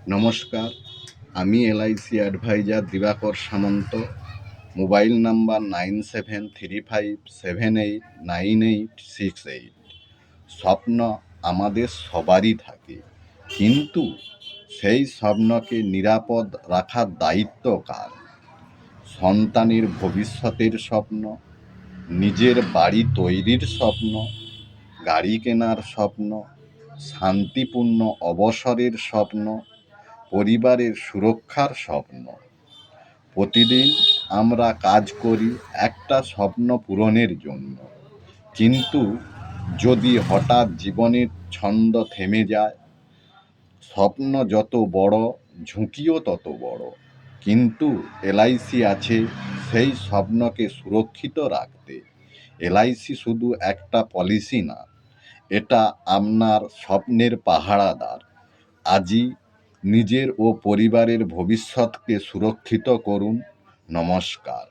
নমস্কার, আমি LIC adviser Dibakar Samanta. Mobile number 9735789868। স্বপ্ন আমাদের সবারই থাকে, কিন্তু সেই স্বপ্নকে নিরাপদ রাখার দায়িত্ব কার? সন্তানের ভবিষ্যতের স্বপ্ন, নিজের বাড়ি তৈরির স্বপ্ন, গাড়ি কেনার স্বপ্ন, শান্তিপূর্ণ অবসরের স্বপ্ন, পরিবারের সুরক্ষার স্বপ্ন। প্রতিদিন আমরা কাজ করি একটা স্বপ্ন পূরণের জন্য, কিন্তু যদি হঠাৎ জীবনের ছন্দ থেমে যায়, স্বপ্ন যত বড়, ঝুঁকিও তত বড়। কিন্তু এলআইসি আছে সেই স্বপ্নকে সুরক্ষিত রাখতে। এলআইসি শুধু একটা পলিসি না, এটা আপনার স্বপ্নের পাহারাদার। আজই নিজের ও পরিবারের ভবিষ্যৎকে সুরক্ষিত করুন। নমস্কার।